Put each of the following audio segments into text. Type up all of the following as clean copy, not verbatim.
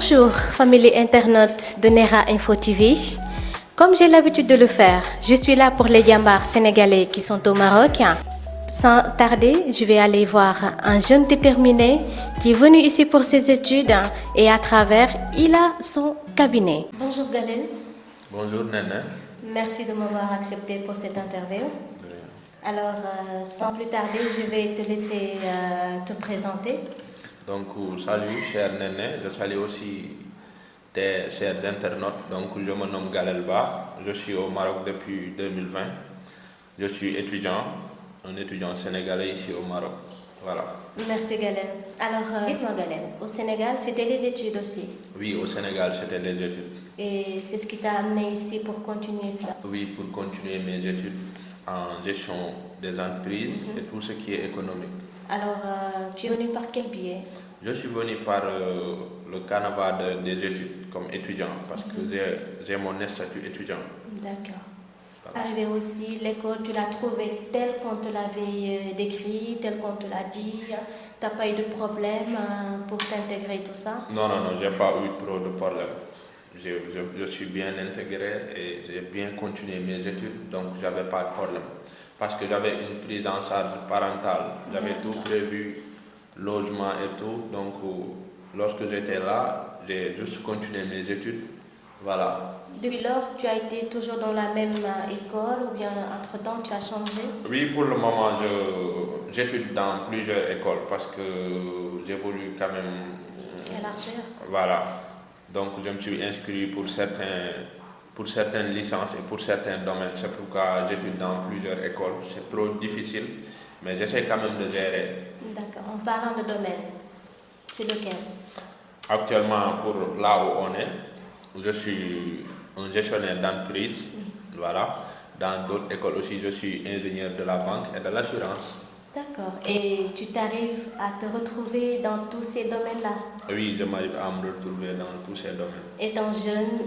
Bonjour, famille internaute de Nera Info TV. Comme j'ai l'habitude de le faire, je suis là pour les Diambars sénégalais qui sont au Maroc. Sans tarder, je vais aller voir un jeune déterminé qui est venu ici pour ses études et à travers, il a son cabinet. Bonjour Galel. Bonjour Nene. Merci de m'avoir accepté pour cette interview. Alors, sans plus tarder, je vais te laisser te présenter. Donc, salut cher Nene, je salue aussi tes chers internautes. Donc, je me nomme Galel Ba, je suis au Maroc depuis 2020. Je suis étudiant, un étudiant sénégalais ici au Maroc. Voilà. Merci Galel. Alors, dites-moi Galel, au Sénégal, c'était les études aussi? Oui, au Sénégal, c'était les études. Et c'est ce qui t'a amené ici pour continuer cela? Oui, pour continuer mes études en gestion des entreprises et tout ce qui est économique. Alors, tu es venu par quel biais? Je suis venu par le carnaval des études comme étudiant parce que j'ai mon statut étudiant. D'accord. Arrivé aussi, l'école, tu l'as trouvée telle qu'on te l'avait décrit, telle qu'on te l'a dit. Tu n'as pas eu de problème pour t'intégrer tout ça? Non, j'ai pas eu trop de problèmes. Je suis bien intégré et j'ai bien continué mes études, donc j'avais pas de problème. Parce que j'avais une prise en charge parentale, j'avais tout prévu, logement et tout. Donc lorsque j'étais là, j'ai juste continué mes études. Voilà. Depuis lors, tu as été toujours dans la même école ou bien entre-temps tu as changé? Oui, pour le moment, j'étudie dans plusieurs écoles parce que j'ai voulu quand même élargir. Voilà. Donc je me suis inscrit pour certaines licences et pour certains domaines. C'est pourquoi j'étudie dans plusieurs écoles. C'est trop difficile, mais j'essaie quand même de gérer. D'accord. En parlant de domaine, c'est lequel? Actuellement, pour là où on est, je suis un gestionnaire d'entreprise. Voilà. Dans d'autres écoles aussi, je suis ingénieur de la banque et de l'assurance. D'accord. Et tu t'arrives à te retrouver dans tous ces domaines-là? Oui, je m'arrive à me retrouver dans tous ces domaines. Étant jeune,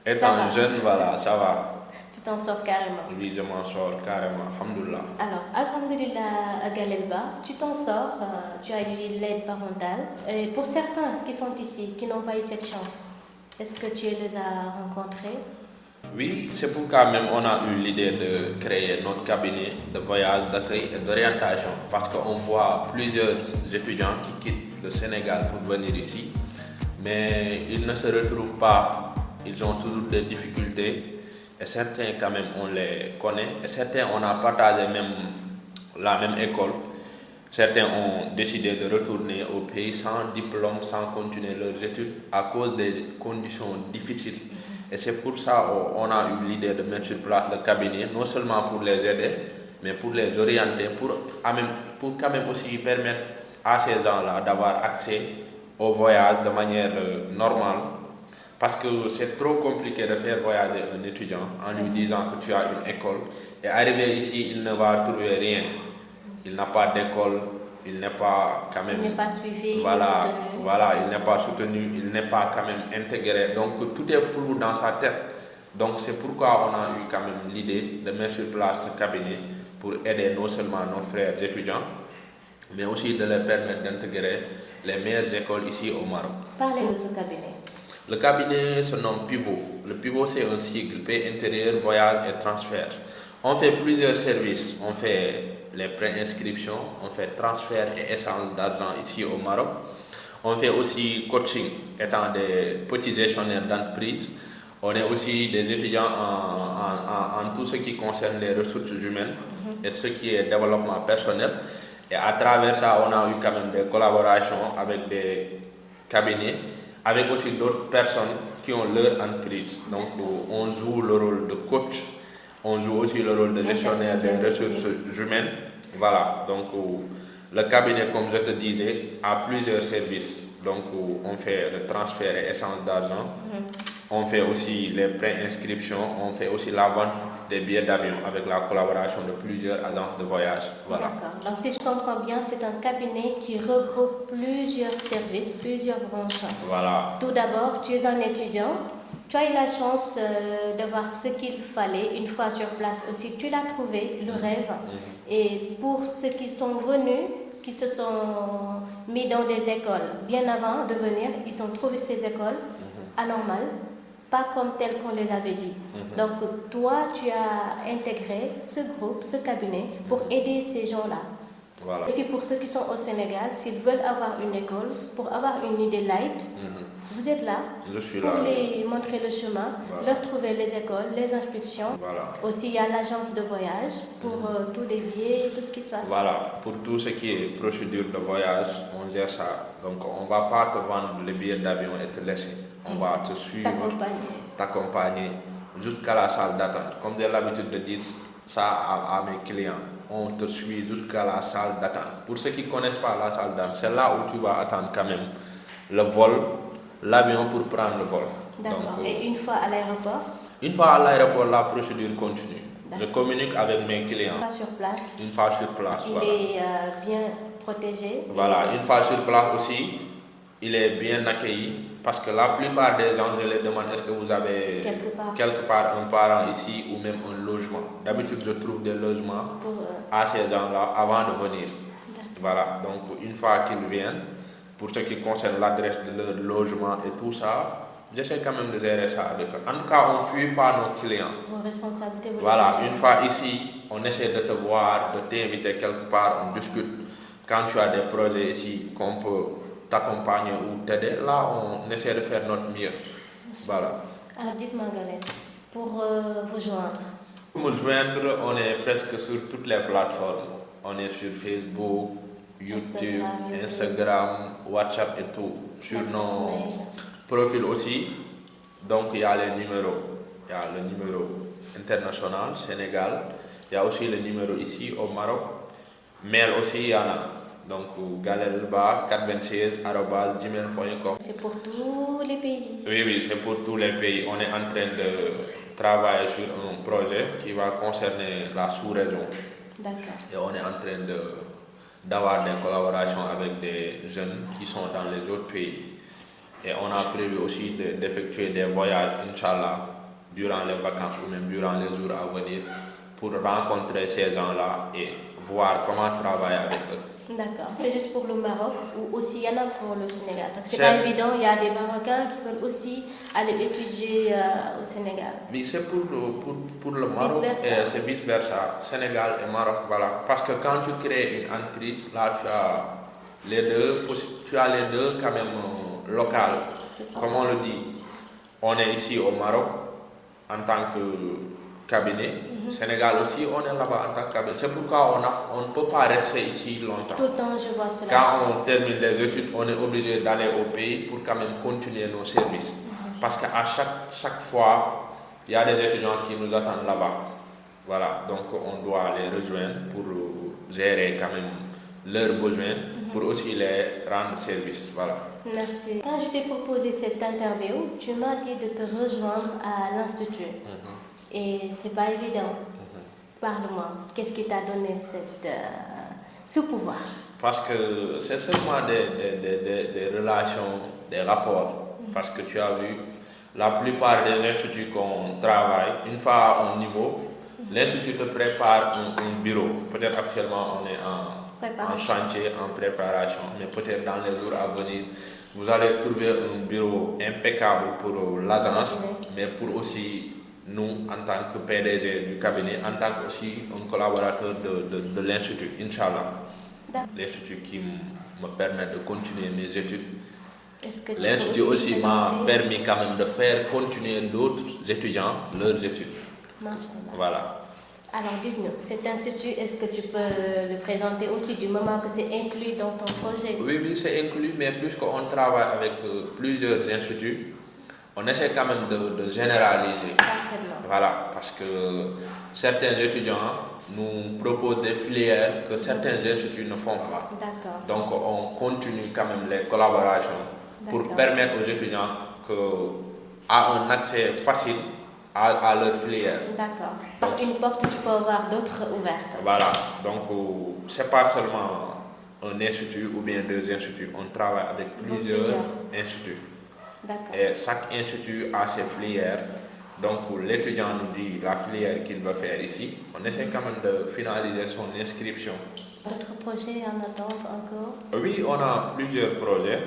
Étant jeune, voilà, ça va. Tu t'en sors carrément? Oui, je m'en sors carrément, alhamdoulilah. Alors, alhamdoulilah, Galelba, tu t'en sors, tu as eu l'aide parentale. Et pour certains qui sont ici, qui n'ont pas eu cette chance, est-ce que tu les as rencontrés? Oui, c'est pourquoi même on a eu l'idée de créer notre cabinet de voyage, d'accueil et d'orientation. Parce qu'on voit plusieurs étudiants qui quittent le Sénégal pour venir ici, mais ils ne se retrouvent pas, ils ont toujours des difficultés. Et certains quand même on les connaît, et certains on a partagé même la même école. Certains ont décidé de retourner au pays sans diplôme, sans continuer leurs études à cause des conditions difficiles. Et c'est pour ça qu'on a eu l'idée de mettre sur place le cabinet, non seulement pour les aider, mais pour les orienter, pour quand même aussi permettre à ces gens-là d'avoir accès au voyage de manière normale. Parce que c'est trop compliqué de faire voyager un étudiant en lui disant que tu as une école. Et arrivé ici, il ne va trouver rien. Il n'a pas d'école, il n'est pas quand même... Il n'est pas suivi, voilà, il n'est pas soutenu, il n'est pas quand même intégré. Donc tout est flou dans sa tête. Donc c'est pourquoi on a eu quand même l'idée de mettre sur place ce cabinet pour aider non seulement nos frères étudiants, mais aussi de leur permettre d'intégrer les meilleures écoles ici au Maroc. Parlez de ce cabinet. Le cabinet se nomme Pivot. Le Pivot, c'est un sigle, paix intérieur, voyage et transfert. On fait plusieurs services. On fait les préinscriptions, on fait transfert et échange d'argent ici au Maroc. On fait aussi coaching, étant des petits gestionnaires d'entreprise. On est aussi des étudiants en tout ce qui concerne les ressources humaines et ce qui est développement personnel. Et à travers ça, on a eu quand même des collaborations avec des cabinets, avec aussi d'autres personnes qui ont leur entreprise. Donc on joue le rôle de coach, on joue aussi le rôle de gestionnaire des ressources humaines. Voilà, donc le cabinet, comme je te disais, a plusieurs services. Donc on fait le transfert et échange d'argent, on fait aussi les préinscriptions, on fait aussi la vente des billets d'avion avec la collaboration de plusieurs agences de voyage. Voilà. D'accord. Donc si je comprends bien, c'est un cabinet qui regroupe plusieurs services, plusieurs branches. Voilà. Tout d'abord, tu es un étudiant. Tu as eu la chance de voir ce qu'il fallait une fois sur place aussi. Tu l'as trouvé, le rêve. Et pour ceux qui sont venus, qui se sont mis dans des écoles bien avant de venir. Ils ont trouvé ces écoles anormales, pas comme telles qu'on les avait dit. Donc toi, tu as intégré ce groupe, ce cabinet pour aider ces gens-là. Voilà. Aussi pour ceux qui sont au Sénégal, s'ils veulent avoir une école, pour avoir une idée light, vous êtes là Je suis pour là. les montrer le chemin, leur trouver les écoles, les inscriptions. Voilà. Aussi, il y a l'agence de voyage pour tous les billets, tout ce qui se passe. Voilà, pour tout ce qui est procédure de voyage, on gère ça. Donc on ne va pas te vendre les billets d'avion et te laisser. On va te suivre, t'accompagner jusqu'à la salle d'attente. Comme j'ai l'habitude de dire ça à mes clients, on te suit jusqu'à la salle d'attente. Pour ceux qui ne connaissent pas la salle d'attente, c'est là où tu vas attendre quand même le vol, l'avion pour prendre le vol. D'accord. Et une fois à l'aéroport? Une fois à l'aéroport, la procédure continue. Je communique avec mes clients. Une fois sur place? Une fois sur place, il est bien protégé? Voilà, une fois sur place aussi, il est bien accueilli. Parce que la plupart des gens, je les demande est-ce que vous avez quelque part un parent ici ou même un logement. D'habitude, je trouve des logements à ces gens-là avant de venir. Voilà, donc une fois qu'ils viennent, pour ce qui concerne l'adresse de leur logement et tout ça, j'essaie quand même de gérer ça avec eux. En tout cas, on ne fuit pas nos clients. Vos responsabilités, vous Voilà, une fois ici, on essaie de te voir, de t'inviter quelque part, on discute. Quand tu as des projets ici qu'on peut t'accompagner ou t'aider, là on essaie de faire notre mieux. Voilà. Alors dites-moi Galette, pour vous joindre. Pour me joindre, on est presque sur toutes les plateformes. On est sur Facebook, YouTube, Instagram, WhatsApp et tout. Sur nos profils aussi. Donc il y a les numéros. Il y a le numéro international, Sénégal. Il y a aussi le numéro ici au Maroc. Mail aussi, il y en a. Donc galelba426@gmail.com. C'est pour tous les pays? Oui, c'est pour tous les pays. On est en train de travailler sur un projet qui va concerner la sous-région. D'accord. Et on est en train d'avoir des collaborations avec des jeunes qui sont dans les autres pays. Et on a prévu aussi d'effectuer des voyages, Inch'Allah, durant les vacances ou même durant les jours à venir pour rencontrer ces gens-là et voir comment travailler avec eux. D'accord. C'est juste pour le Maroc ou aussi il y en a pour le Sénégal? Parce que c'est pas évident, il y a des Marocains qui veulent aussi aller étudier au Sénégal. Mais c'est pour le Maroc et c'est vice-versa, Sénégal et Maroc, voilà. Parce que quand tu crées une entreprise, là tu as les deux quand même locales. Comme on le dit, on est ici au Maroc en tant que cabinet. Sénégal aussi, on est là-bas en tant que cabinet. C'est pourquoi on ne peut pas rester ici longtemps. Tout le temps, je vois cela. Quand on termine les études, on est obligé d'aller au pays pour quand même continuer nos services. Parce qu'à chaque fois, il y a des étudiants qui nous attendent là-bas. Voilà, donc on doit les rejoindre pour gérer quand même leurs besoins, pour aussi les rendre service. Voilà. Merci. Quand je t'ai proposé cette interview, tu m'as dit de te rejoindre à l'Institut. Et c'est pas évident. Parle-moi, qu'est-ce qui t'a donné ce pouvoir? Parce que c'est seulement des relations, des rapports. Parce que tu as vu, la plupart des instituts qu'on travaille, une fois à un niveau, l'institut te prépare un bureau. Peut-être actuellement on est en chantier, en préparation, mais peut-être dans les jours à venir, vous allez trouver un bureau impeccable pour l'agence, mais pour aussi nous, en tant que PDG du cabinet, en tant qu'aussi un collaborateur de l'Institut, Inch'Allah. L'Institut qui me permet de continuer mes études. L'Institut aussi m'a permis quand même de faire continuer d'autres étudiants leurs études. Voilà. Alors dites-nous, cet institut, est-ce que tu peux le présenter aussi du moment que c'est inclus dans ton projet? Oui, c'est inclus, mais puisqu'on travaille avec plusieurs instituts, on essaie quand même de généraliser. Voilà, parce que certains étudiants nous proposent des filières que certains instituts ne font pas. D'accord. Donc on continue quand même les collaborations pour permettre aux étudiants à un accès facile à leur filière. D'accord. Par une porte, tu peux avoir d'autres ouvertes. Voilà, donc c'est pas seulement un institut ou bien deux instituts, on travaille avec plusieurs instituts. Et chaque institut a ses filières. Donc l'étudiant nous dit la filière qu'il va faire ici. On essaie quand même de finaliser son inscription D'autres projets en attente encore? Oui, on a plusieurs projets.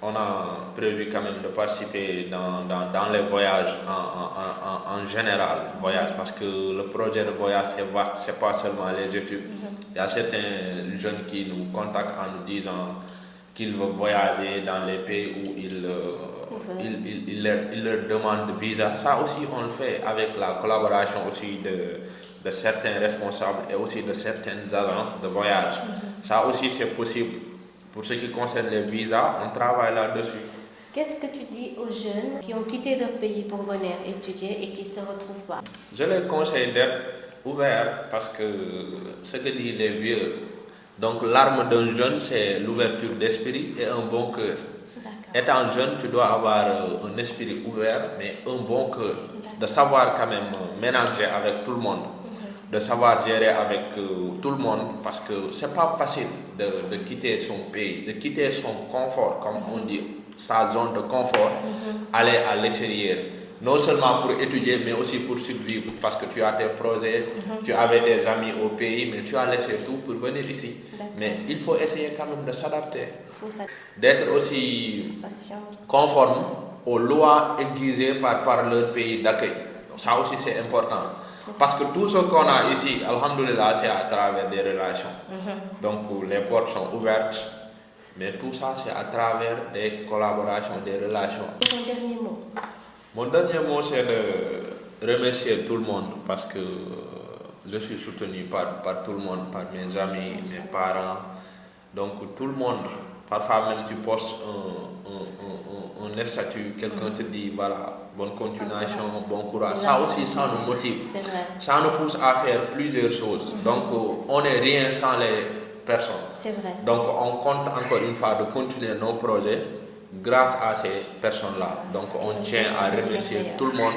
On a prévu quand même de participer dans les voyages en général, voyage, parce que le projet de voyage c'est vaste, c'est pas seulement les études. Il y a certains jeunes qui nous contactent en nous disant qu'ils veulent voyager dans les pays où ils leur demandent de visa. Ça aussi, on le fait avec la collaboration aussi de certains responsables et aussi de certaines agences de voyage. Ça aussi, c'est possible. Pour ce qui concerne les visas, on travaille là-dessus. Qu'est-ce que tu dis aux jeunes qui ont quitté leur pays pour venir étudier et qui ne se retrouvent pas? Je les conseille d'être ouverts parce que ce que disent les vieux, donc l'arme d'un jeune, c'est l'ouverture d'esprit et un bon cœur. Étant jeune, tu dois avoir un esprit ouvert, mais un bon cœur. De savoir quand même ménager avec tout le monde. De savoir gérer avec tout le monde parce que c'est pas facile de quitter son pays, de quitter son confort, comme on dit, sa zone de confort, aller à l'extérieur. Non seulement pour étudier, mais aussi pour survivre parce que tu as tes projets, tu avais tes amis au pays, mais tu as laissé tout pour venir ici. Mais il faut essayer quand même de s'adapter, d'être aussi conforme aux lois exigées par leur pays d'accueil. Ça aussi c'est important. Parce que tout ce qu'on a ici, alhamdoulilah, c'est à travers des relations. Donc les portes sont ouvertes, mais tout ça c'est à travers des collaborations, des relations. Et ton dernier mot? Mon dernier mot c'est de remercier tout le monde parce que je suis soutenu par tout le monde, par mes amis, mes parents. Donc tout le monde, parfois même tu postes un statut, quelqu'un te dit voilà, bonne continuation, bon courage. Ça aussi, ça nous motive. Ça nous pousse à faire plusieurs choses. Donc, on n'est rien sans les personnes. C'est vrai. Donc, on compte encore une fois de continuer nos projets grâce à ces personnes-là. Donc, on tient à remercier tout le monde.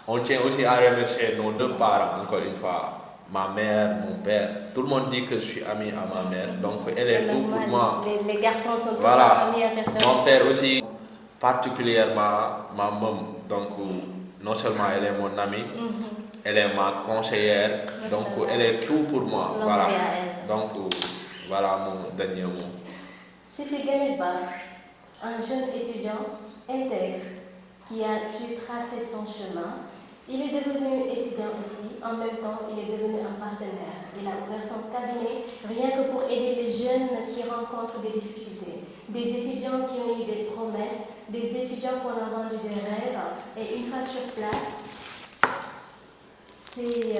On tient aussi à remercier nos deux parents, encore une fois. Ma mère, mon père, tout le monde dit que je suis ami à ma mère. Donc, elle est tout pour moi. Les garçons sont tous amis avec mon père aussi. Particulièrement ma maman, donc non seulement elle est mon amie, elle est ma conseillère, donc elle est tout pour moi. Voilà. Donc voilà mon dernier mot. C'était Gaël Ba, un jeune étudiant intègre qui a su tracer son chemin. Il est devenu étudiant ici, en même temps il est devenu un partenaire. Il a ouvert son cabinet rien que pour aider les jeunes qui rencontrent des difficultés. Des étudiants qui ont eu des promesses, des étudiants qu'on a vendu des rêves, et une fois sur place, c'est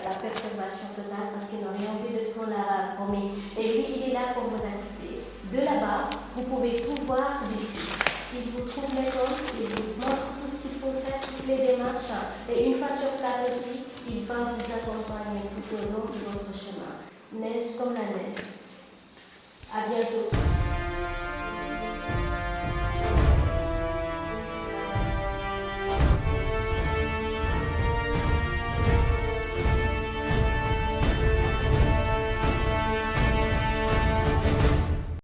la perturbation totale parce qu'ils n'ont rien vu de ce qu'on leur a promis. Et lui, il est là pour vous assister. De là-bas, vous pouvez tout voir d'ici. Il vous trouve l'école, il vous montre tout ce qu'il faut faire, toutes les démarches, et une fois sur place aussi, il va vous accompagner tout au long de votre chemin. Neige comme la neige. À bientôt.